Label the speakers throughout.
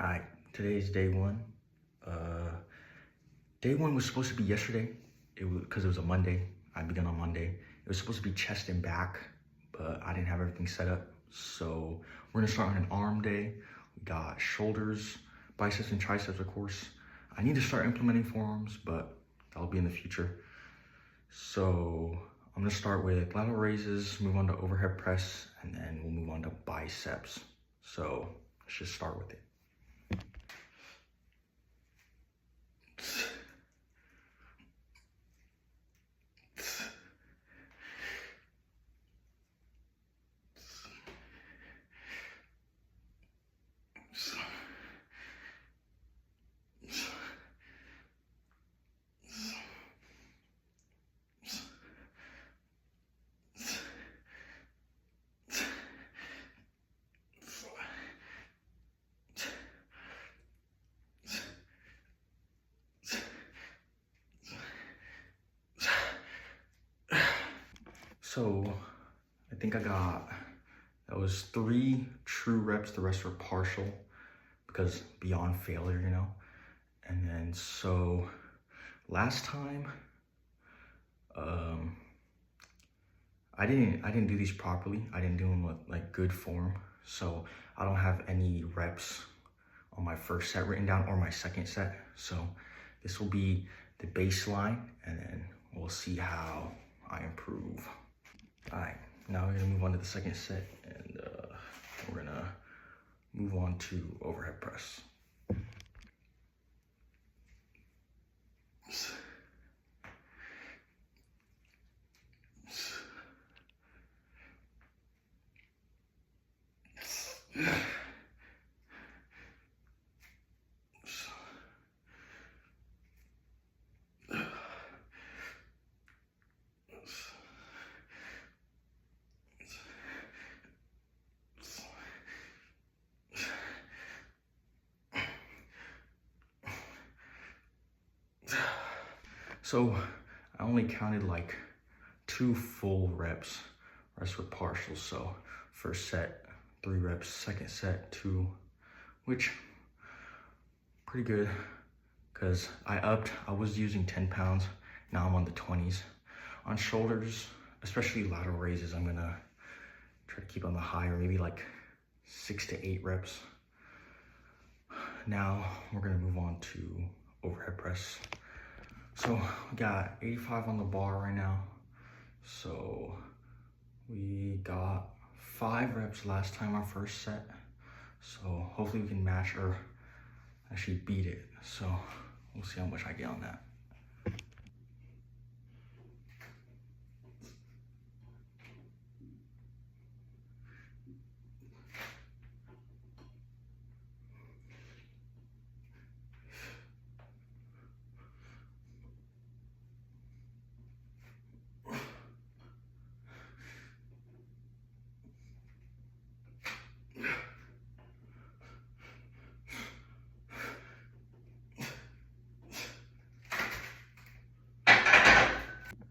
Speaker 1: Alright, today's day one. Day one was supposed to be yesterday. Because it was a Monday. I began on Monday. It was supposed to be chest and back, but I didn't have everything set up. So we're gonna start on an arm day. We got shoulders, biceps, and triceps, of course. I need to start implementing forearms, but that'll be in the future. So I'm gonna start with lateral raises, move on to overhead press, and then we'll move on to biceps. So let's just start with it. So I think that was 3 true reps, the rest were partial because beyond failure, you know? And then so last time, I didn't do these properly. I didn't do them with like good form. So I don't have any reps on my first set written down or my second set. So this will be the baseline and then we'll see how I improve. All right, now we're gonna move on to the second set and we're gonna move on to overhead press. So I only counted like 2 full reps, rest were partial. So first set, 3 reps, second set, 2, which pretty good because I was using 10 pounds, now I'm on the 20s. On shoulders, especially lateral raises, I'm gonna try to keep on the higher, maybe like 6 to 8 reps. Now we're gonna move on to overhead press. So we got 85 on the bar right now. So we got 5 reps last time, our first set. So hopefully we can match or actually beat it. So we'll see how much I get on that.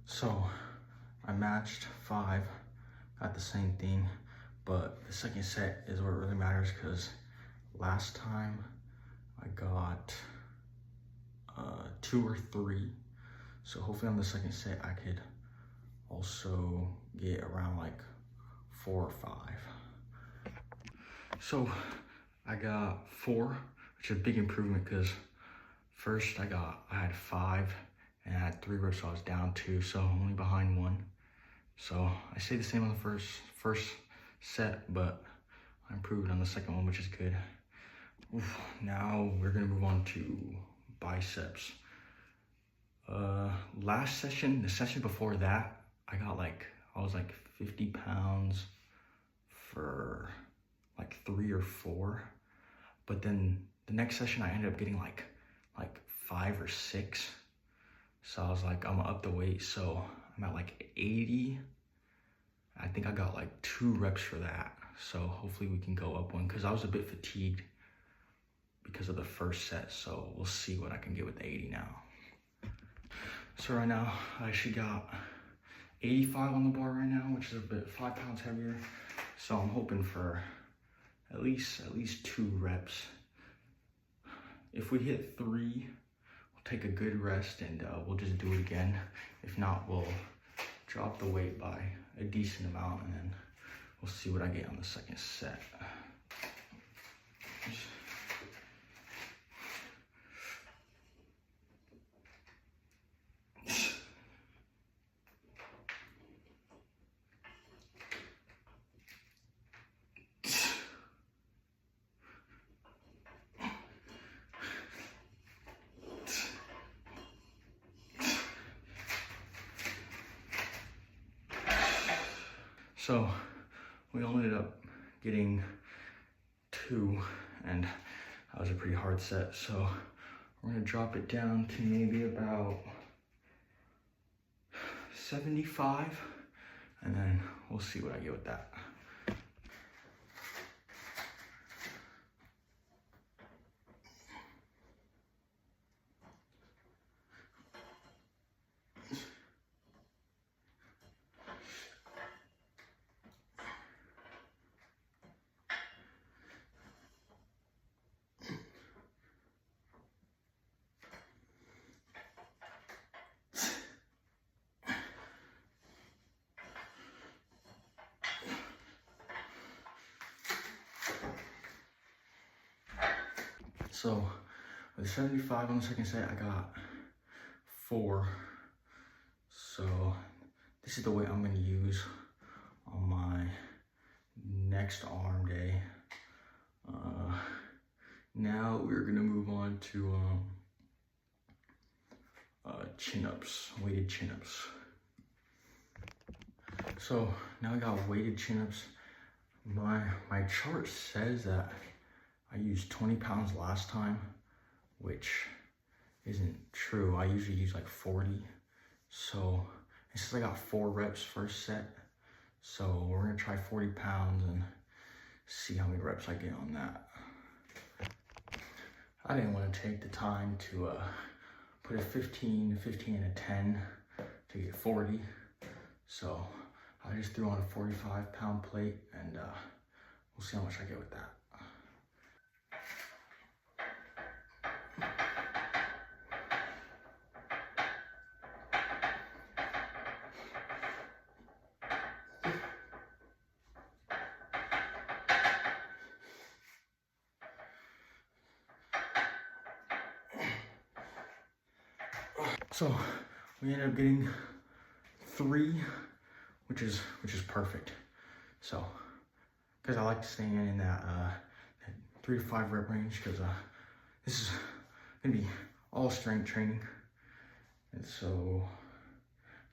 Speaker 1: So I matched 5, got the same thing, but the second set is where it really matters because last time I got 2 or 3. So hopefully on the second set I could also get around like 4 or 5. So I got 4, which is a big improvement because first I had 5 and I had 3 reps, so I was down 2, so I'm only behind 1. So I stayed the same on the first set, but I improved on the second one, which is good. Oof, now we're gonna move on to biceps. Last session, the session before that, I was like 50 pounds for like 3 or 4. But then the next session I ended up getting like 5 or 6. So I was like, I'm gonna up the weight. So I'm at like 80. I think I got like 2 reps for that. So hopefully we can go up 1 because I was a bit fatigued because of the first set. So we'll see what I can get with the 80 now. So right now I actually got 85 on the bar right now, which is a bit 5 pounds heavier. So I'm hoping for at least 2 reps if we hit 3, we'll take a good rest and we'll just do it again. If not, we'll drop the weight by a decent amount and then we'll see what I get on the second set. So we all ended up getting 2, and that was a pretty hard set. So we're gonna drop it down to maybe about 75, and then we'll see what I get with that. So with 75 on the second set, I got 4. So this is the weight I'm gonna use on my next arm day. Now we're gonna move on to chin-ups, weighted chin-ups. So now I got weighted chin-ups. My chart says that I used 20 pounds last time, which isn't true. I usually use like 40. So it says I got 4 reps first set. So we're gonna try 40 pounds and see how many reps I get on that. I didn't want to take the time to put a 15, and a 10 to get 40. So I just threw on a 45-pound plate and we'll see how much I get with that. So we ended up getting 3, which is perfect. So, because I like to stay in that 3 to 5 rep range, because this is gonna be all strength training, and so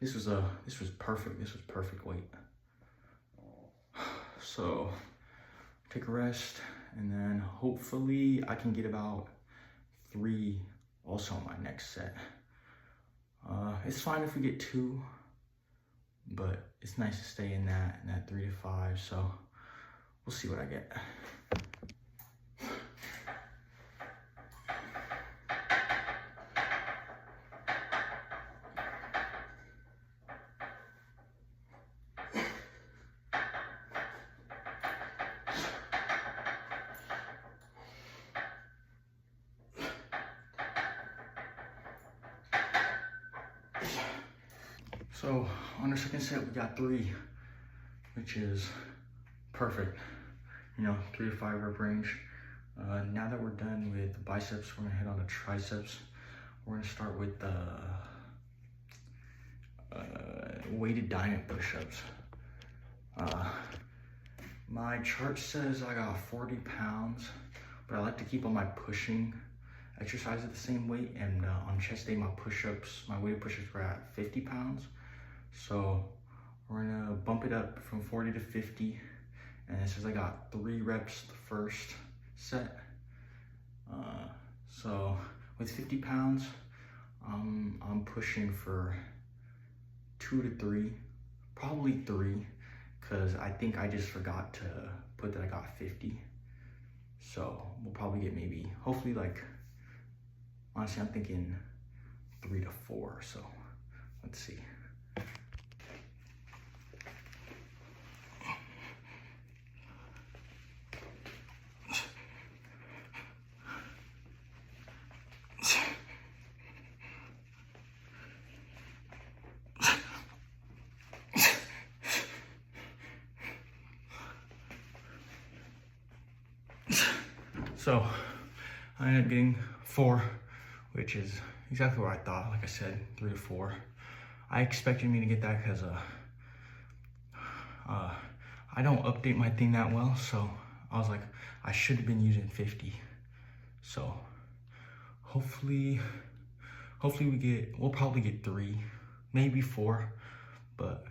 Speaker 1: this was perfect. This was perfect weight. So take a rest, and then hopefully I can get about 3 also on my next set. It's fine if we get 2, but it's nice to stay in that 3 to 5, so we'll see what I get. So on the second set, we got 3, which is perfect. You know, 3 to 5 rep range. Now that we're done with the biceps, we're gonna head on to triceps. We're gonna start with the weighted dynamic push-ups. My chart says I got 40 pounds, but I like to keep all my pushing exercise at the same weight, and on chest day, my push-ups, my weighted push-ups were at 50 pounds. So we're gonna bump it up from 40 to 50, and it says I got 3 reps the first set. So with 50 pounds, I'm pushing for 2 to 3, probably 3, because I think I just forgot to put that I got 50. So we'll probably get maybe, hopefully, like, honestly, I'm thinking 3 to 4, so let's see. So I ended up getting 4, which is exactly what I thought. Like I said, 3 to 4. I expected me to get that because I don't update my thing that well, so I was like, I should have been using 50. So hopefully we'll probably get 3, maybe 4, but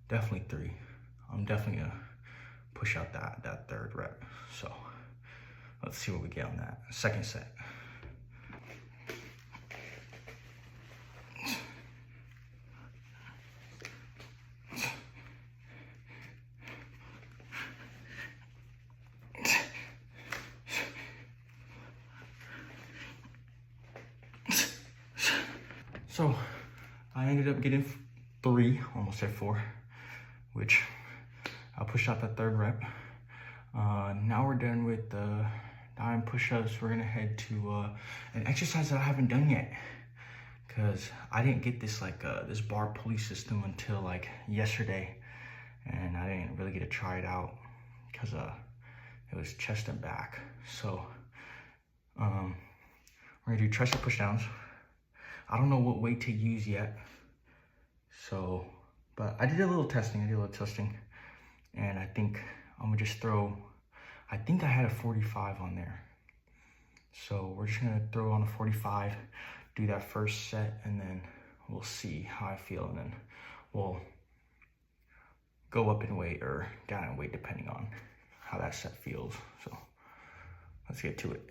Speaker 1: definitely 3. I'm definitely gonna push out that 3rd rep. So let's see what we get on that second set. So I ended up getting 3, almost at 4, which I pushed out that 3rd rep. Now we're done with the dying push-ups. We're gonna head to an exercise that I haven't done yet, because I didn't get this this bar pulley system until like yesterday, and I didn't really get to try it out because it was chest and back. So we're gonna do tricep push downs. I don't know what weight to use yet, so, but I did a little testing, and I think I'm gonna just throw, I think I had a 45 on there. So we're just gonna throw on a 45, do that first set, and then we'll see how I feel, and then we'll go up in weight or down in weight depending on how that set feels. So let's get to it.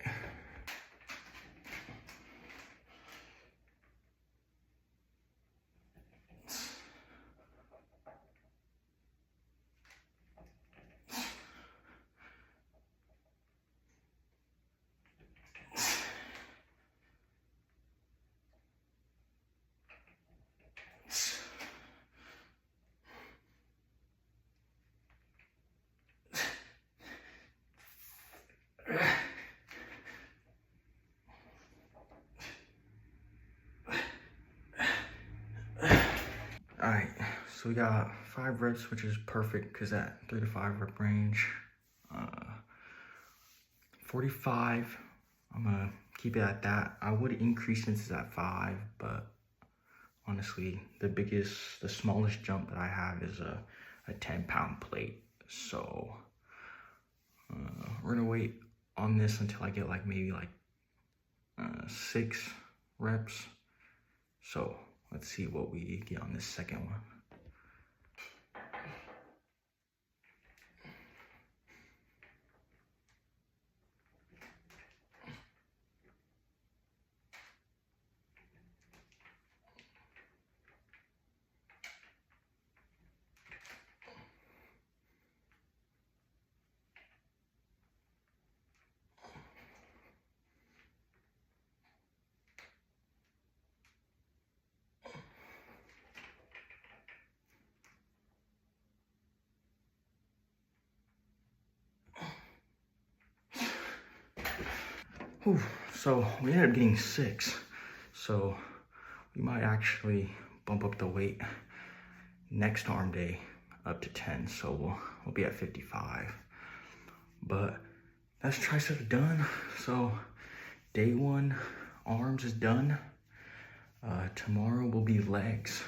Speaker 1: All right, so we got 5 reps, which is perfect because that 3 to 5 rep range. 45, I'm gonna keep it at that. I would increase since it's at 5, but honestly, the smallest jump that I have is a 10-pound plate. So we're gonna wait on this until I get like maybe like 6 reps. So let's see what we get on this second one. Whew. So we ended up getting 6. So we might actually bump up the weight next arm day up to 10. So we'll be at 55. But that's triceps done. So day 1 arms is done. Tomorrow will be legs.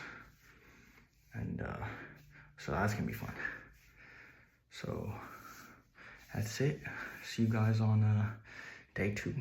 Speaker 1: And so that's gonna be fun. So that's it. See you guys on day 2.